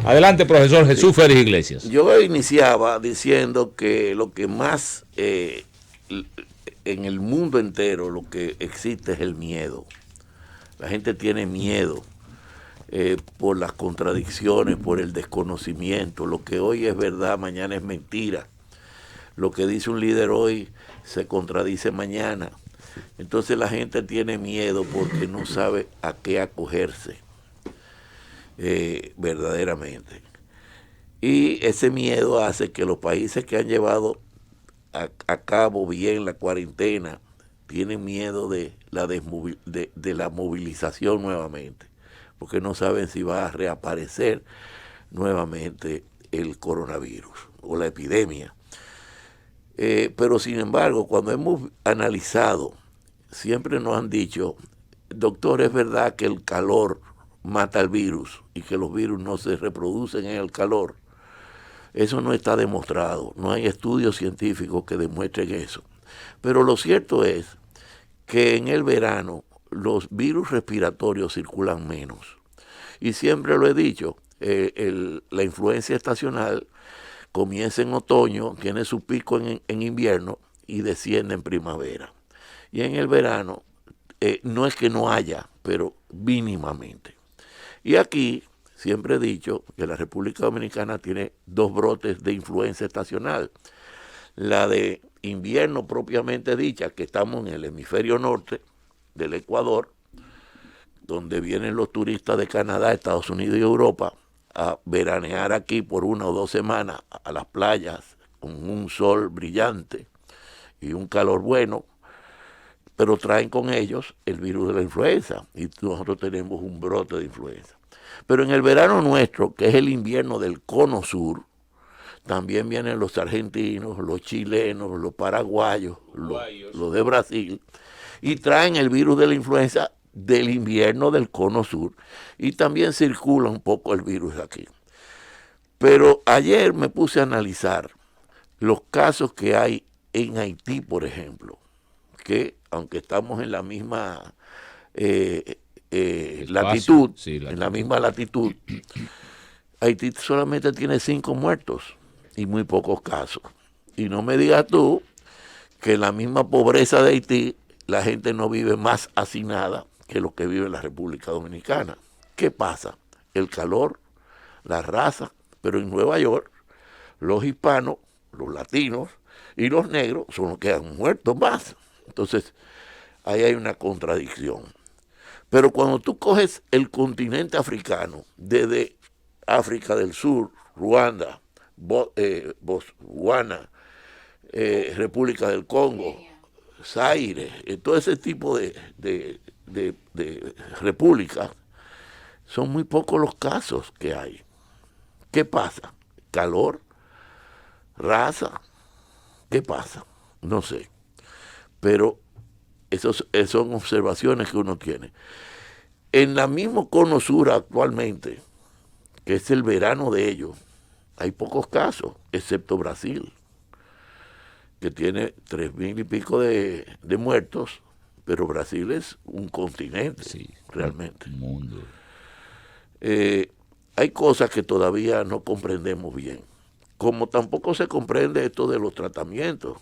Adelante, profesor Jesús Félix Iglesias. Yo iniciaba diciendo que lo que más en el mundo entero lo que existe es el miedo. La gente tiene miedo por las contradicciones, por el desconocimiento. Lo que hoy es verdad, mañana es mentira. Lo que dice un líder hoy se contradice mañana. Entonces la gente tiene miedo porque no sabe a qué acogerse verdaderamente. Y ese miedo hace que los países que han llevado a cabo bien la cuarentena tienen miedo de la movilización nuevamente, porque no saben si va a reaparecer nuevamente el coronavirus o la epidemia. Pero sin embargo, cuando hemos analizado, siempre nos han dicho, doctor, es verdad que el calor mata al virus y que los virus no se reproducen en el calor. Eso no está demostrado, no hay estudios científicos que demuestren eso. Pero lo cierto es que en el verano los virus respiratorios circulan menos. Y siempre lo he dicho, la influencia estacional comienza en otoño, tiene su pico en invierno y desciende en primavera. Y en el verano no es que no haya, pero mínimamente. Y aquí siempre he dicho que la República Dominicana tiene dos brotes de influenza estacional. La de invierno propiamente dicha, que estamos en el hemisferio norte del Ecuador, donde vienen los turistas de Canadá, Estados Unidos y Europa a veranear aquí por 1 o 2 semanas a las playas con un sol brillante y un calor bueno, pero traen con ellos el virus de la influenza y nosotros tenemos un brote de influenza. Pero en el verano nuestro, que es el invierno del cono sur, también vienen los argentinos, los chilenos, los paraguayos, los de Brasil, y traen el virus de la influenza del invierno del cono sur, y también circula un poco el virus aquí. Pero ayer me puse a analizar los casos que hay en Haití, por ejemplo, que aunque estamos en la misma latitud, sí, en la misma latitud, Haití solamente tiene 5 muertos y muy pocos casos. Y no me digas tú que en la misma pobreza de Haití la gente no vive más hacinada que lo que vive en la República Dominicana. ¿Qué pasa? El calor, la raza, pero en Nueva York los hispanos, los latinos y los negros son los que han muerto más. Entonces, ahí hay una contradicción. Pero cuando tú coges el continente africano, desde África del Sur, Ruanda, Botswana, República del Congo, Zaire, todo ese tipo de repúblicas, son muy pocos los casos que hay. ¿Qué pasa? ¿Calor? ¿Raza? ¿Qué pasa? No sé. Pero esas son observaciones que uno tiene. En la mismo cono sur actualmente, que es el verano de ellos, hay pocos casos, excepto Brasil, que tiene 3.000 y pico de muertos, pero Brasil es un continente, sí, realmente. Un mundo. Hay cosas que todavía no comprendemos bien, como tampoco se comprende esto de los tratamientos.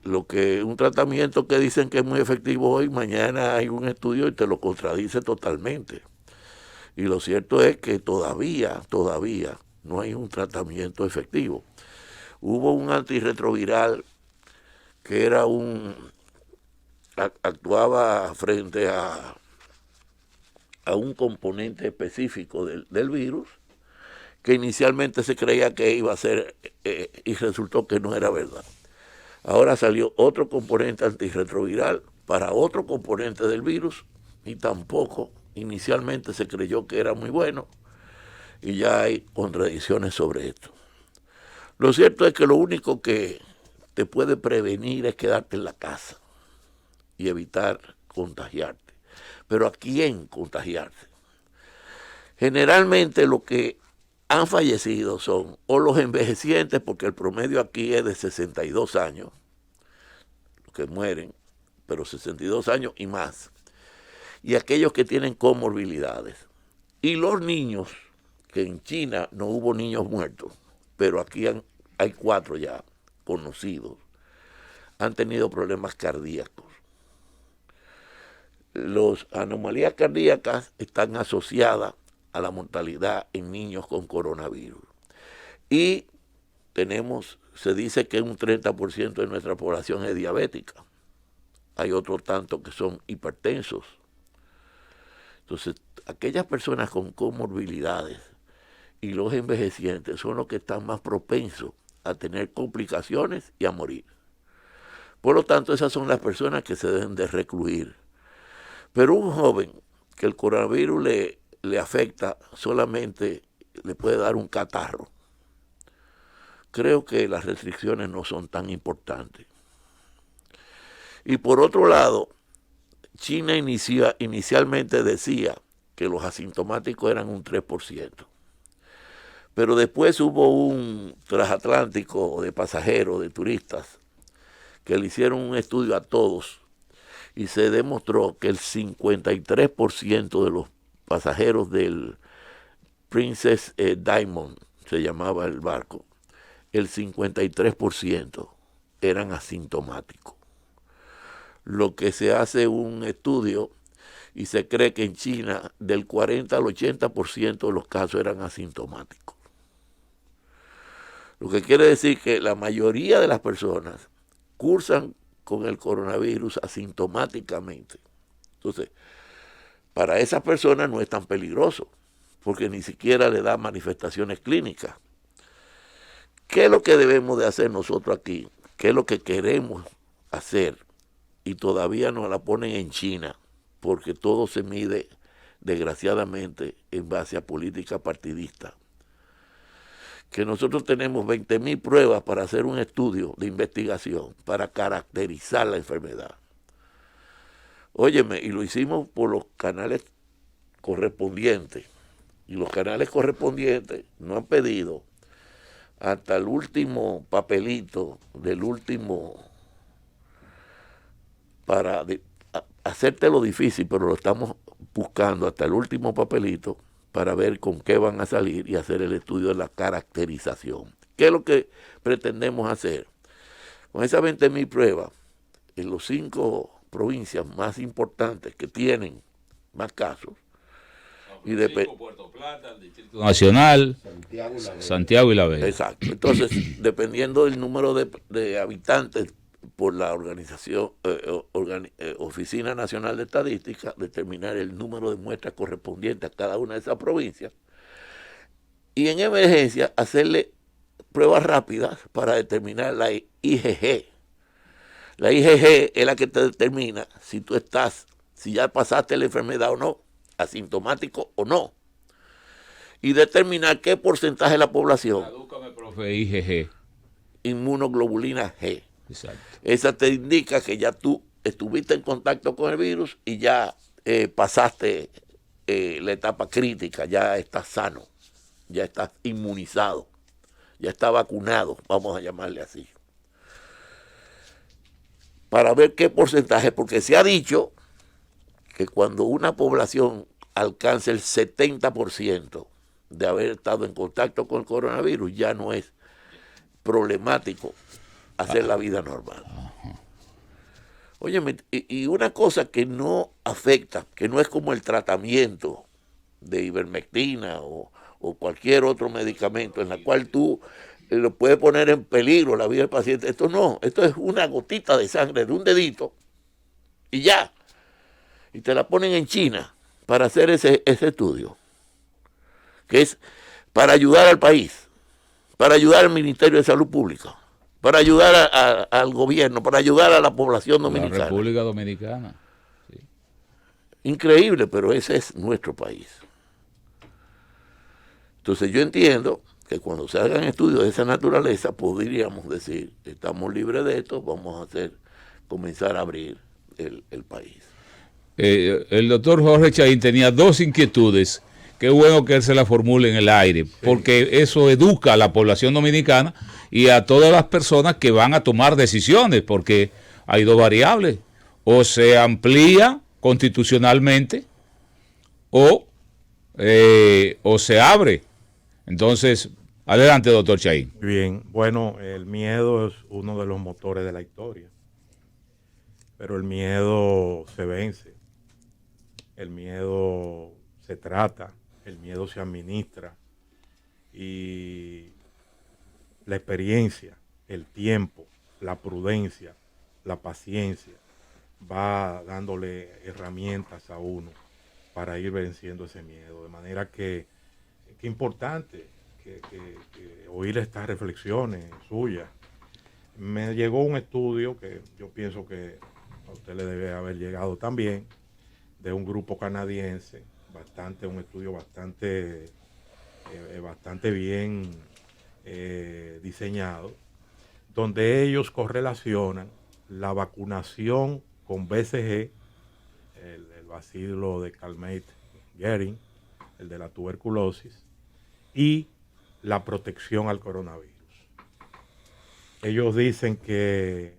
Lo que un tratamiento que dicen que es muy efectivo hoy, mañana hay un estudio y te lo contradice totalmente. Y lo cierto es que todavía no hay un tratamiento efectivo. Hubo un antirretroviral que era actuaba frente a un componente específico del virus, que inicialmente se creía que iba a ser, y resultó que no era verdad. Ahora salió otro componente antirretroviral para otro componente del virus y tampoco inicialmente se creyó que era muy bueno, y ya hay contradicciones sobre esto. Lo cierto es que lo único que te puede prevenir es quedarte en la casa y evitar contagiarte. Pero ¿a quién contagiarse? Generalmente lo que han fallecido son o los envejecientes, porque el promedio aquí es de 62 años, los que mueren, pero 62 años y más, y aquellos que tienen comorbilidades. Y los niños que en China no hubo niños muertos, pero aquí hay 4 ya conocidos, han tenido problemas cardíacos. Las anomalías cardíacas están asociadas a la mortalidad en niños con coronavirus. Y se dice que un 30% de nuestra población es diabética. Hay otro tanto que son hipertensos. Entonces, aquellas personas con comorbilidades y los envejecientes son los que están más propensos a tener complicaciones y a morir. Por lo tanto, esas son las personas que se deben de recluir. Pero un joven que el coronavirus le afecta, solamente le puede dar un catarro. Creo que las restricciones no son tan importantes. Y por otro lado, China inicialmente decía que los asintomáticos eran un 3%. Pero después hubo un transatlántico de pasajeros, de turistas, que le hicieron un estudio a todos y se demostró que el 53% de los pasajeros del Princess Diamond, se llamaba el barco, el 53% eran asintomáticos. Lo que se hace un estudio y se cree que en China del 40 al 80% de los casos eran asintomáticos. Lo que quiere decir que la mayoría de las personas cursan con el coronavirus asintomáticamente. Entonces, para esas personas no es tan peligroso, porque ni siquiera le da manifestaciones clínicas. ¿Qué es lo que debemos de hacer nosotros aquí? ¿Qué es lo que queremos hacer? Y todavía nos la ponen en China, porque todo se mide, desgraciadamente, en base a política partidista. Que nosotros tenemos 20.000 pruebas para hacer un estudio de investigación, para caracterizar la enfermedad. Óyeme, y lo hicimos por los canales correspondientes. Y los canales correspondientes nos han pedido hasta el último papelito del último, para hacértelo difícil, pero lo estamos buscando hasta el último papelito para ver con qué van a salir y hacer el estudio de la caracterización. ¿Qué es lo que pretendemos hacer? Con esas 20.000 pruebas, en los 5 provincias más importantes que tienen más casos, y Puerto Plata, el Distrito Nacional, Santiago y La Vega. Exacto. Entonces, dependiendo del número de habitantes por la Oficina Nacional de Estadística, determinar el número de muestras correspondientes a cada una de esas provincias, y en emergencia hacerle pruebas rápidas para determinar la IgG. La IgG es la que te determina si ya pasaste la enfermedad o no, asintomático o no, y determinar qué porcentaje de la población. Tradúcame, profe, IgG. Inmunoglobulina G. Exacto. Esa te indica que ya tú estuviste en contacto con el virus y ya pasaste la etapa crítica, ya estás sano, ya estás inmunizado, ya estás vacunado, vamos a llamarle así. Para ver qué porcentaje, porque se ha dicho que cuando una población alcanza el 70% de haber estado en contacto con el coronavirus, ya no es problemático hacer la vida normal. Óyeme, y una cosa que no afecta, que no es como el tratamiento de ivermectina o cualquier otro medicamento en la cual tú lo puedes poner en peligro la vida del paciente. Esto no, esto es una gotita de sangre de un dedito y ya. Y te la ponen en China para hacer ese estudio, que es para ayudar al país, para ayudar al Ministerio de Salud Pública, para ayudar al gobierno, para ayudar a la población dominicana. La República Dominicana. Sí. Increíble, pero ese es nuestro país. Entonces yo entiendo que cuando se hagan estudios de esa naturaleza, podríamos decir, estamos libres de esto, vamos a comenzar a abrir el país. El doctor Jorge Chahín tenía 2 inquietudes. Qué bueno que él se las formule en el aire, porque eso educa a la población dominicana y a todas las personas que van a tomar decisiones, porque hay 2 variables: o se amplía constitucionalmente o se abre Entonces, adelante, doctor Chaín. Bien, bueno, el miedo es uno de los motores de la historia, pero el miedo se vence, el miedo se trata, el miedo se administra y la experiencia, el tiempo, la prudencia, la paciencia va dándole herramientas a uno para ir venciendo ese miedo. De manera que importante que oír estas reflexiones suyas. Me llegó un estudio que yo pienso que a usted le debe haber llegado también, de un grupo canadiense, un estudio bastante bien diseñado, donde ellos correlacionan la vacunación con BCG, el bacilo de Calmette-Guerin, el de la tuberculosis, y la protección al coronavirus. Ellos dicen que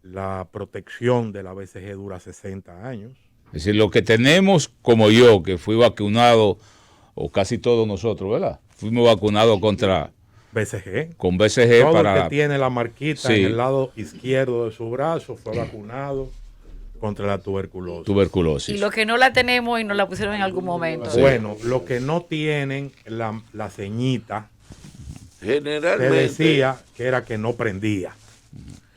la protección de la BCG dura 60 años. Es decir, lo que tenemos, como yo, que fui vacunado, o casi todos nosotros, ¿verdad? Fuimos vacunados contra BCG. Con BCG todo para... el que tiene la marquita en el lado izquierdo de su brazo fue vacunado contra la tuberculosis. Y los que no la tenemos y nos la pusieron en algún momento. Bueno, los que no tienen la ceñita, generalmente se decía que era que no prendía.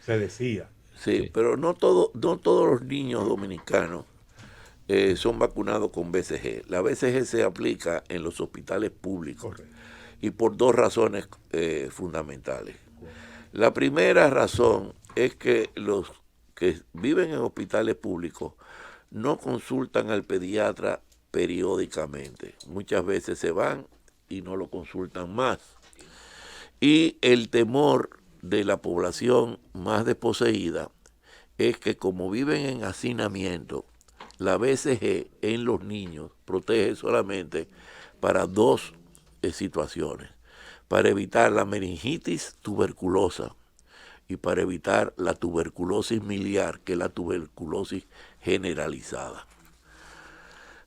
Se decía. Sí, pero no todos los niños dominicanos son vacunados con BCG. La BCG se aplica en los hospitales públicos. Correcto. Y por dos razones fundamentales. La primera razón es que los que viven en hospitales públicos no consultan al pediatra periódicamente. Muchas veces se van y no lo consultan más. Y el temor de la población más desposeída es que como viven en hacinamiento, la BCG en los niños protege solamente para dos situaciones: para evitar la meningitis tuberculosa y para evitar la tuberculosis miliar, que es la tuberculosis generalizada.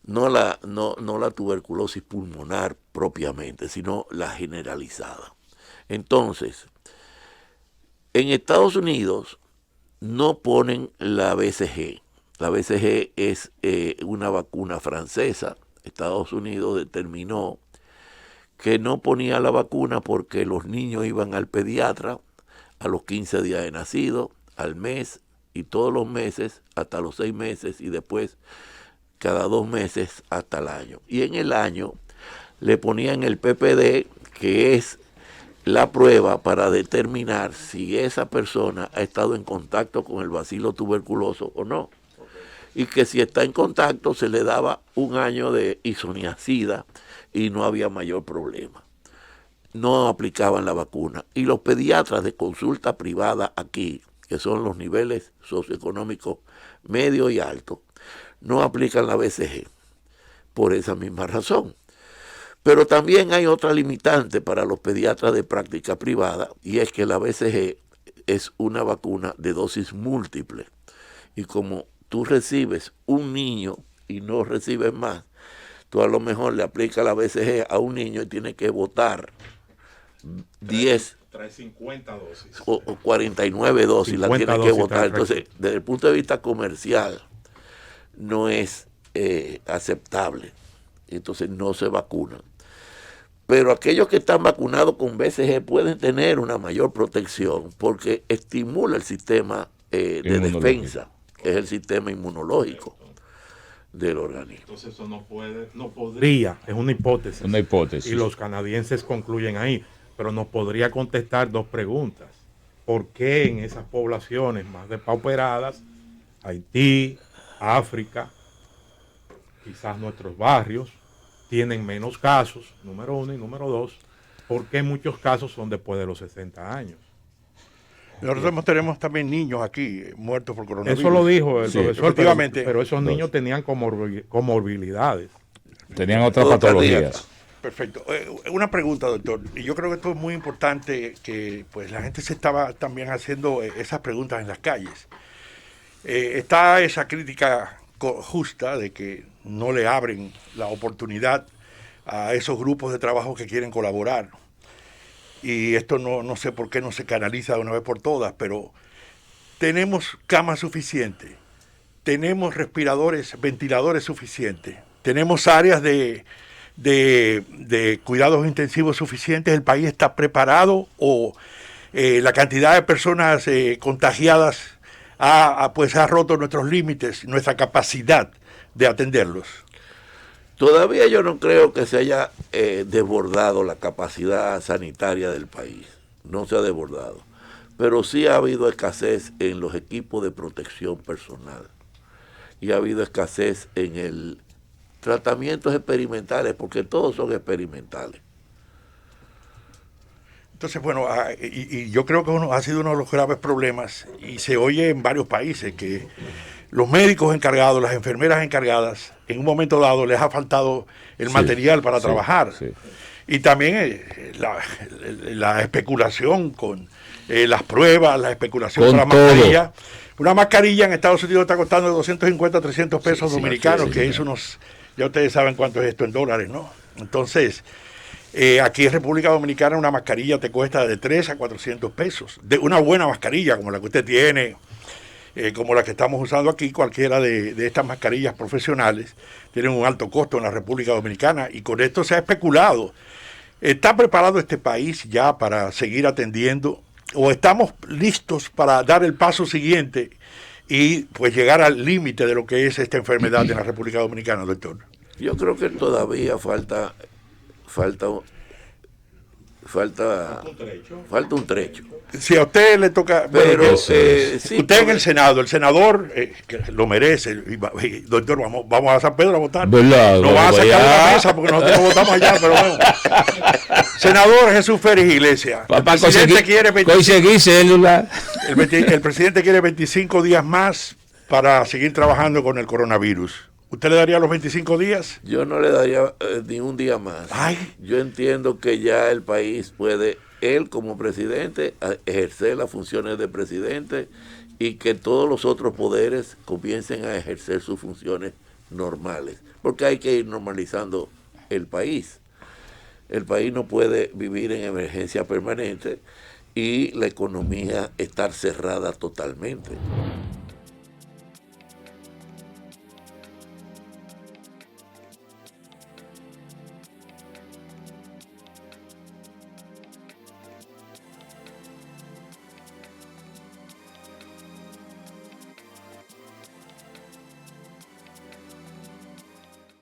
No la tuberculosis pulmonar propiamente, sino la generalizada. Entonces, en Estados Unidos no ponen la BCG. La BCG es una vacuna francesa. Estados Unidos determinó que no ponía la vacuna porque los niños iban al pediatra a los 15 días de nacido, al mes y todos los meses hasta los 6 meses y después cada 2 meses hasta el año. Y en el año le ponían el PPD, que es la prueba para determinar si esa persona ha estado en contacto con el bacilo tuberculoso o no. Y que si está en contacto se le daba 1 año de isoniazida y no había mayor problema. No aplicaban la vacuna. Y los pediatras de consulta privada aquí, que son los niveles socioeconómicos medio y alto, no aplican la BCG por esa misma razón. Pero también hay otra limitante para los pediatras de práctica privada, y es que la BCG es una vacuna de dosis múltiple. Y como tú recibes un niño y no recibes más, tú a lo mejor le aplicas la BCG a un niño y tienes que botar 10 trae 50 dosis o 49 dosis, la tienes que botar. Entonces, desde el punto de vista comercial, no es aceptable. Entonces no se vacunan. Pero aquellos que están vacunados con BCG pueden tener una mayor protección porque estimula el sistema de defensa, que es el sistema inmunológico del organismo. Entonces eso no podría, es una hipótesis. Una hipótesis. Y los canadienses concluyen ahí, pero nos podría contestar 2 preguntas. ¿Por qué en esas poblaciones más depauperadas, Haití, África, quizás nuestros barrios, tienen menos casos, número 1, y número 2, ¿por qué muchos casos son después de los 60 años? Nosotros tenemos también niños aquí muertos por coronavirus. Eso lo dijo el profesor, efectivamente, pero esos niños tenían comorbilidades. Tenían otras patologías. Perfecto. Una pregunta, doctor. Y yo creo que esto es muy importante, que pues la gente se estaba también haciendo esas preguntas en las calles. Está esa crítica justa de que no le abren la oportunidad a esos grupos de trabajo que quieren colaborar. Y esto no sé por qué no se canaliza de una vez por todas, pero tenemos camas suficientes, tenemos respiradores, ventiladores suficientes, tenemos áreas de cuidados intensivos suficientes. El país está preparado, o la cantidad de personas contagiadas ha roto nuestros límites, nuestra capacidad de atenderlos. Todavía yo no creo que se haya desbordado la capacidad sanitaria del país. No se ha desbordado. Pero sí ha habido escasez en los equipos de protección personal. Y ha habido escasez en el tratamientos experimentales, porque todos son experimentales. Entonces, bueno, y yo creo que ha sido uno de los graves problemas, y se oye en varios países que los médicos encargados, las enfermeras encargadas, en un momento dado les ha faltado el material para trabajar. Sí. Y también la especulación con las pruebas, la especulación con la mascarilla. Una mascarilla en Estados Unidos está costando de 250 a 300 pesos dominicanos, que es unos, ya ustedes saben cuánto es esto en dólares, ¿no? Entonces, aquí en República Dominicana una mascarilla te cuesta de 3 a 400 pesos. De una buena mascarilla, como la que usted tiene, como la que estamos usando aquí, cualquiera de estas mascarillas profesionales, tienen un alto costo en la República Dominicana, y con esto se ha especulado. ¿Está preparado este país ya para seguir atendiendo, o estamos listos para dar el paso siguiente y pues llegar al límite de lo que es esta enfermedad en la República Dominicana, doctor? Yo creo que todavía falta un trecho. Si a usted le toca, pero bueno, sí, usted en el Senado, el senador que lo merece, doctor, vamos a San Pedro a votar. ¿Verdad? No va a sacar de la mesa porque nosotros no votamos allá, pero bueno. Senador Jesús Félix Iglesias, el presidente quiere 25 días más para seguir trabajando con el coronavirus. ¿Usted le daría los 25 días? Yo no le daría ni un día más. Ay. Yo entiendo que ya el país puede, él como presidente, ejercer las funciones de presidente, y que todos los otros poderes comiencen a ejercer sus funciones normales. Porque hay que ir normalizando el país. El país no puede vivir en emergencia permanente y la economía estar cerrada totalmente.